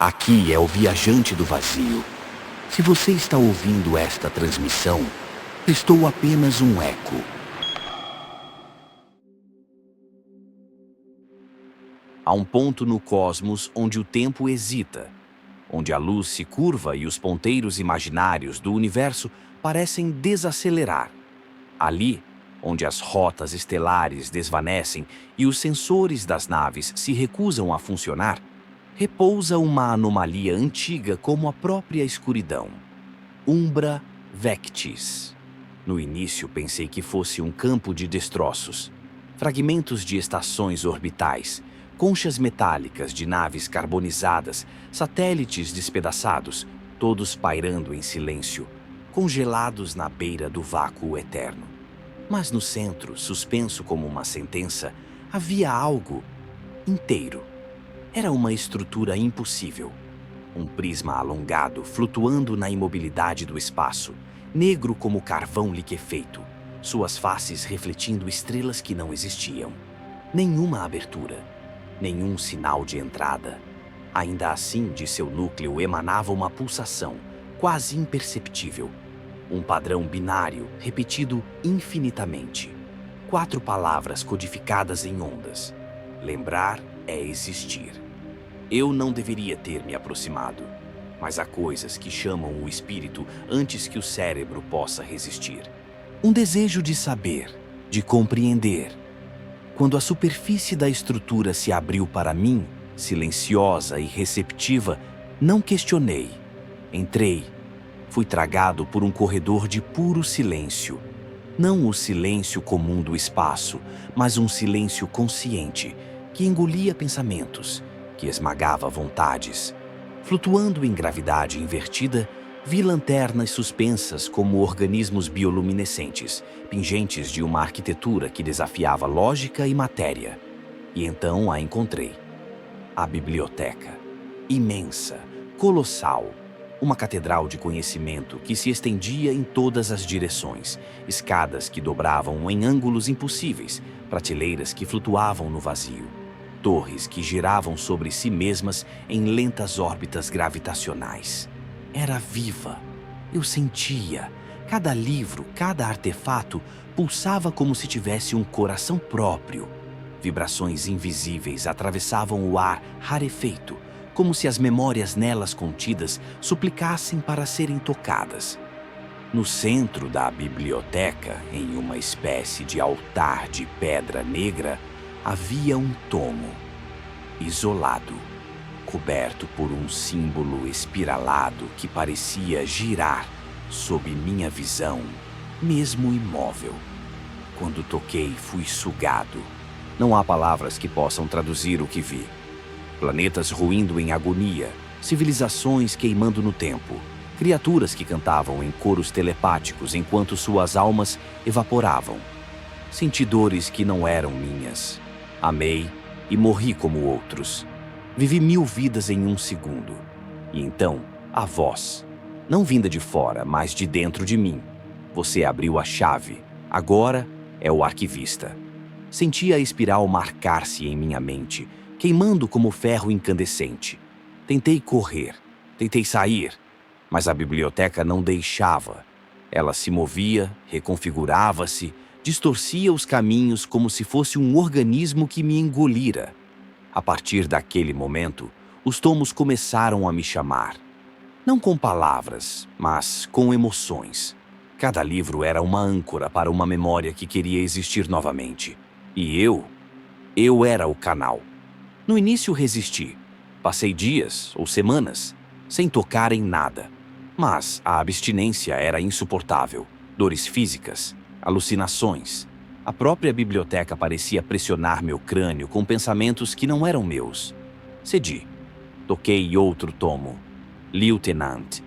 Aqui é o viajante do vazio. Se você está ouvindo esta transmissão, estou apenas um eco. Há um ponto no cosmos onde o tempo hesita, onde a luz se curva e os ponteiros imaginários do universo parecem desacelerar. Ali, onde as rotas estelares desvanecem e os sensores das naves se recusam a funcionar, repousa uma anomalia antiga como a própria escuridão. Umbra Vectis. No início pensei que fosse um campo de destroços. Fragmentos de estações orbitais, conchas metálicas de naves carbonizadas, satélites despedaçados, todos pairando em silêncio, congelados na beira do vácuo eterno. Mas no centro, suspenso como uma sentença, havia algo inteiro. Era uma estrutura impossível. Um prisma alongado, flutuando na imobilidade do espaço, negro como carvão liquefeito, suas faces refletindo estrelas que não existiam. Nenhuma abertura, nenhum sinal de entrada. Ainda assim, de seu núcleo emanava uma pulsação, quase imperceptível. Um padrão binário, repetido infinitamente. 4 palavras codificadas em ondas. Lembrar é existir. Eu não deveria ter me aproximado, mas há coisas que chamam o espírito antes que o cérebro possa resistir. Um desejo de saber, de compreender. Quando a superfície da estrutura se abriu para mim, silenciosa e receptiva, não questionei. Entrei. Fui tragado por um corredor de puro silêncio. Não o silêncio comum do espaço, mas um silêncio consciente, que engolia pensamentos, que esmagava vontades. Flutuando em gravidade invertida, vi lanternas suspensas como organismos bioluminescentes, pingentes de uma arquitetura que desafiava lógica e matéria. E então a encontrei. A biblioteca. Imensa, colossal. Uma catedral de conhecimento que se estendia em todas as direções, escadas que dobravam em ângulos impossíveis, prateleiras que flutuavam no vazio, torres que giravam sobre si mesmas em lentas órbitas gravitacionais. Era viva. Eu sentia. Cada livro, cada artefato pulsava como se tivesse um coração próprio. Vibrações invisíveis atravessavam o ar rarefeito, como se as memórias nelas contidas suplicassem para serem tocadas. No centro da biblioteca, em uma espécie de altar de pedra negra, havia um tomo, isolado, coberto por um símbolo espiralado que parecia girar sob minha visão, mesmo imóvel. Quando toquei, fui sugado. Não há palavras que possam traduzir o que vi. Planetas ruindo em agonia, civilizações queimando no tempo, criaturas que cantavam em coros telepáticos enquanto suas almas evaporavam. Senti dores que não eram minhas. Amei e morri como outros. Vivi 1000 vidas em 1 segundo. E então, a voz, não vinda de fora, mas de dentro de mim. Você abriu a chave. Agora é o arquivista. Senti a espiral marcar-se em minha mente, queimando como ferro incandescente. Tentei correr, tentei sair, mas a biblioteca não deixava. Ela se movia, reconfigurava-se, distorcia os caminhos como se fosse um organismo que me engolira. A partir daquele momento, os tomos começaram a me chamar. Não com palavras, mas com emoções. Cada livro era uma âncora para uma memória que queria existir novamente. E eu era o canal. No início resisti. Passei dias ou semanas sem tocar em nada. Mas a abstinência era insuportável. Dores físicas, alucinações. A própria biblioteca parecia pressionar meu crânio com pensamentos que não eram meus. Cedi. Toquei outro tomo. Lieutenant.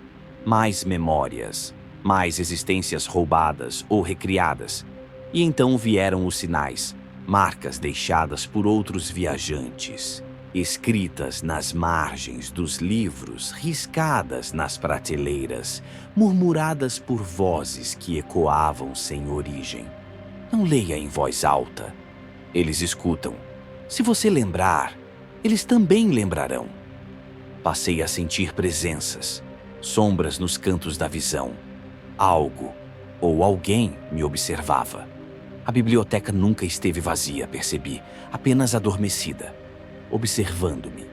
Mais memórias. Mais existências roubadas ou recriadas. E então vieram os sinais. Marcas deixadas por outros viajantes. Escritas nas margens dos livros, riscadas nas prateleiras, murmuradas por vozes que ecoavam sem origem. Não leia em voz alta. Eles escutam. Se você lembrar, eles também lembrarão. Passei a sentir presenças, sombras nos cantos da visão. Algo ou alguém me observava. A biblioteca nunca esteve vazia, percebi, apenas adormecida, observando-me.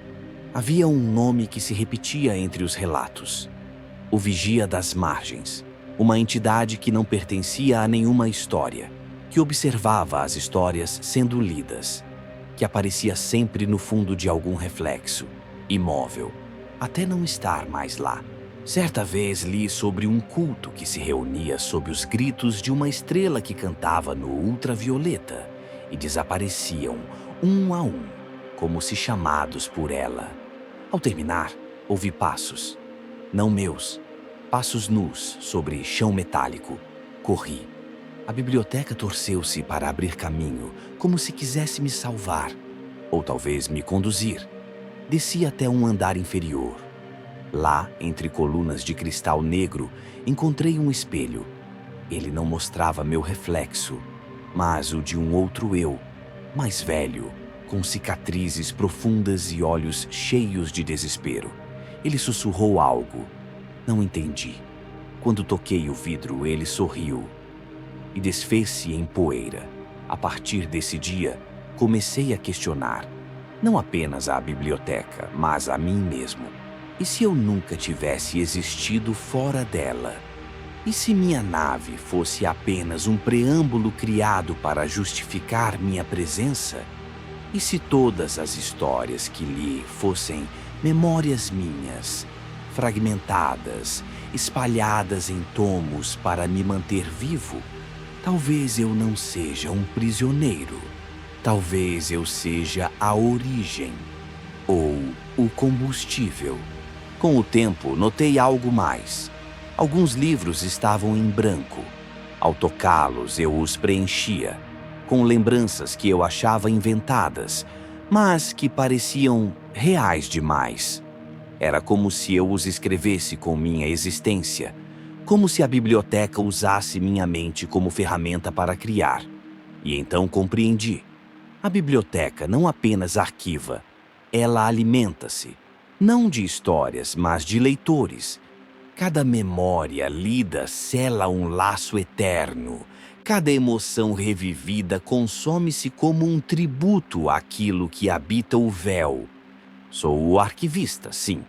Havia um nome que se repetia entre os relatos: o Vigia das Margens, uma entidade que não pertencia a nenhuma história, que observava as histórias sendo lidas, que aparecia sempre no fundo de algum reflexo, imóvel, até não estar mais lá. Certa vez li sobre um culto que se reunia sob os gritos de uma estrela que cantava no ultravioleta e desapareciam um a um, como se chamados por ela. Ao terminar, ouvi passos, não meus, passos nus sobre chão metálico. Corri. A biblioteca torceu-se para abrir caminho, como se quisesse me salvar, ou talvez me conduzir. Desci até um andar inferior. Lá, entre colunas de cristal negro, encontrei um espelho. Ele não mostrava meu reflexo, mas o de um outro eu, mais velho, com cicatrizes profundas e olhos cheios de desespero. Ele sussurrou algo. Não entendi. Quando toquei o vidro, ele sorriu e desfez-se em poeira. A partir desse dia, comecei a questionar, não apenas a biblioteca, mas a mim mesmo. E se eu nunca tivesse existido fora dela? E se minha nave fosse apenas um preâmbulo criado para justificar minha presença? E se todas as histórias que li fossem memórias minhas, fragmentadas, espalhadas em tomos para me manter vivo? Talvez eu não seja um prisioneiro. Talvez eu seja a origem ou o combustível. Com o tempo, notei algo mais. Alguns livros estavam em branco. Ao tocá-los, eu os preenchia, com lembranças que eu achava inventadas, mas que pareciam reais demais. Era como se eu os escrevesse com minha existência, como se a biblioteca usasse minha mente como ferramenta para criar. E então compreendi. A biblioteca não apenas arquiva, ela alimenta-se, não de histórias, mas de leitores. Cada memória lida sela um laço eterno. Cada emoção revivida consome-se como um tributo àquilo que habita o véu. Sou o arquivista, sim,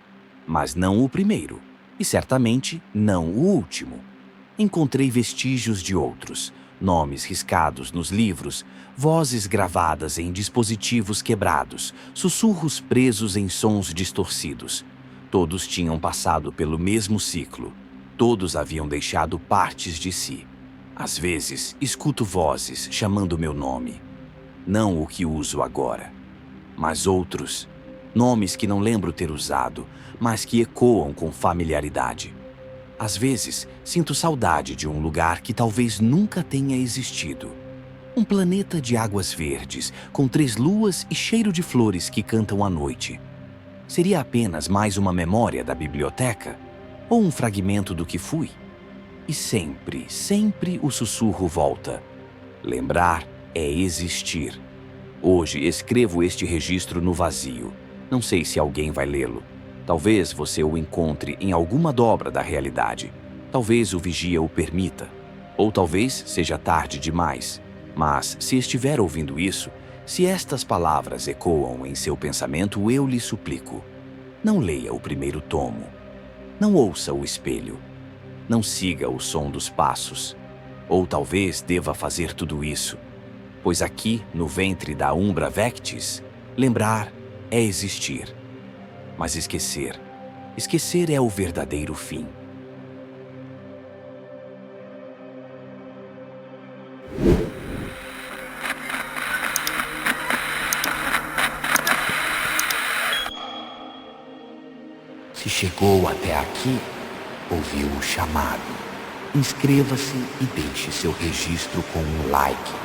mas não o primeiro, e certamente não o último. Encontrei vestígios de outros, nomes riscados nos livros, vozes gravadas em dispositivos quebrados, sussurros presos em sons distorcidos. Todos tinham passado pelo mesmo ciclo. Todos haviam deixado partes de si. Às vezes, escuto vozes chamando meu nome. Não o que uso agora, mas outros. Nomes que não lembro ter usado, mas que ecoam com familiaridade. Às vezes, sinto saudade de um lugar que talvez nunca tenha existido. Um planeta de águas verdes, com 3 luas e cheiro de flores que cantam à noite. Seria apenas mais uma memória da biblioteca? Ou um fragmento do que fui? E sempre, sempre o sussurro volta. Lembrar é existir. Hoje escrevo este registro no vazio. Não sei se alguém vai lê-lo. Talvez você o encontre em alguma dobra da realidade. Talvez o vigia o permita. Ou talvez seja tarde demais. Mas, se estiver ouvindo isso, se estas palavras ecoam em seu pensamento, eu lhe suplico. Não leia o primeiro tomo. Não ouça o espelho. Não siga o som dos passos. Ou talvez deva fazer tudo isso. Pois aqui, no ventre da Umbra Vectis, lembrar é existir. Mas esquecer é o verdadeiro fim. Se chegou até aqui, ouviu o chamado. Inscreva-se e deixe seu registro com um like.